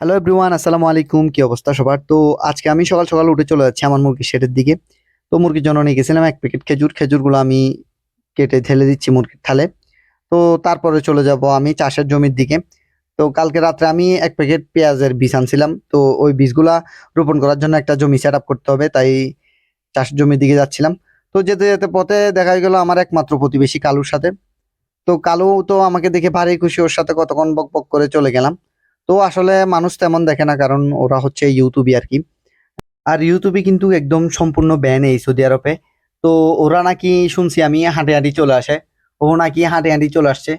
Hello everyone, আসসালামু আলাইকুম। কি অবস্থা সবার? তো আজকে আমি সকাল সকাল উঠে চলে যাচ্ছি আমার মুরগির শেডের দিকে। তো মুরগির জন্য নিয়ে গেছিলাম এক প্যাকেট খেজুর। খেজুরগুলো আমি কেটে ঢেলে দিচ্ছি মুরগির থালে। তো তারপরে চলে যাব আমি চাষের জমির দিকে। তো কালকে রাত্রে আমি এক প্যাকেট পেঁয়াজের বীজ আনছিলাম। তো ওই বীজগুলা রোপণ করার জন্য একটা জমি সেট আপ করতে হবে, তাই চাষের জমির দিকে যাচ্ছিলাম। তো যেতে যেতে পথে দেখা গেল আমার একমাত্র প্রতিবেশী কালুর সাথে। তো কালু তো আমাকে দেখে ভারী খুশি, ওর সাথে কতক্ষণ বক বক করে চলে গেলাম। তো আসলে মানুষ তেমন দেখে না, কারণ ওরা হচ্ছে ইউটিউবই আর কি। আর ইউটিউবে কিন্তু একদম সম্পূর্ণ ব্যান এই সৌদি আরবে। তো ওরা নাকি শুনছি আমি হাঁটে হাঁটি চলে আসে। ও নাকি হাঁটে হাঁটি চলে আসছে।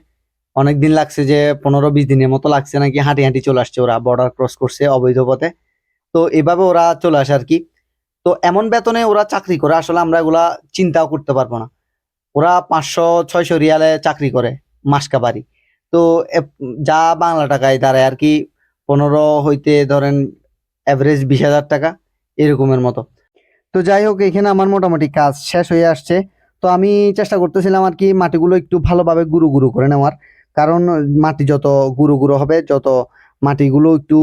অনেকদিন লাগছে, যে 15-20 দিনের মতো লাগছে নাকি হাঁটি হাঁটি চলে আসছে, ওরা বর্ডার ক্রস করছে অবৈধ পথে। তো এভাবে ওরা চলে আসে আর কি। তো এমন বেতনে ওরা চাকরি করে, আসলে আমরা এগুলা চিন্তাও করতে পারবো না। ওরা 500-600 রিয়ালে চাকরি করে মাস কাবারি। তো যা বাংলা টাকায় দাঁড়ায় আর কি, 15 হইতে ধরেন এভারেজ 20,000 টাকা এরকমের মতো। তো যাই হোক, এখানে আমার মোটামুটি কাজ শেষ হয়ে আসছে। তো আমি চেষ্টা করতেছিলাম আর কি মাটিগুলো একটু ভালোভাবে গুঁড়ো গুঁড়ো করে নেওয়ার। কারণ মাটি যত গুঁড়ো গুঁড়ো হবে, যত মাটিগুলো একটু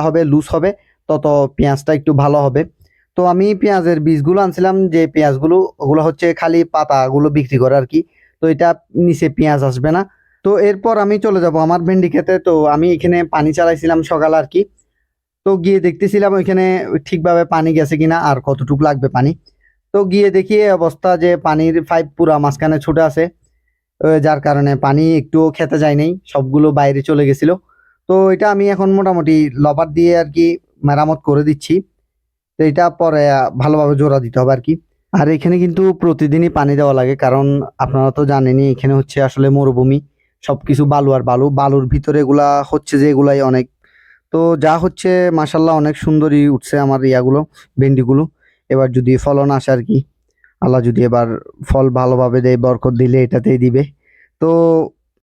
হবে, লুজ হবে, তত পেঁয়াজটা একটু ভালো হবে। তো আমি পেঁয়াজের বীজগুলো আনছিলাম, যে পেঁয়াজগুলো ওগুলো হচ্ছে খালি পাতাগুলো বিক্রি করে আর কি। তো এটা নিচে পেঁয়াজ আসবে না। তো এরপর আমি চলে যাব আমার ভেন্ডি খেতে। তো আমি এখানে পানি চালাইছিলাম সকাল আর কি। তো গিয়ে দেখতেছিলাম ওইখানে ঠিকভাবে পানি গেছে কিনা আর কতটুকু লাগবে পানি। তো গিয়ে দেখি এই অবস্থা, যে পানির পাইপ পুরা মাঝখানে ছুটে আছে। যার কারণে পানি একটুও খেতে যায় নাই, সবগুলো বাইরে চলে গেছিল। তো এটা আমি এখন মোটামুটি লবার দিয়ে আর কি মেরামত করে দিচ্ছি। তো এটা পরে ভালোভাবে জোড়া দিতে হবে আর কি। আর এখানে কিন্তু প্রতিদিনই পানি দেওয়া লাগে, কারণ আপনারা তো জানেনই এখানে হচ্ছে আসলে মরুভূমি। সবকিছু বালু আর বালু, বালুর ভিতরে এগুলা হচ্ছে যে এগুলাই অনেক। তো যা হচ্ছে মাসাল্লাহ অনেক সুন্দরই উঠছে আমার ইয়াগুলো, ভেন্ডিগুলো। এবার যদি ফলন আসে আর কি, আল্লাহ যদি এবার ফল ভালোভাবে দেয়, বরকত দিলে এটাতেই দিবে। তো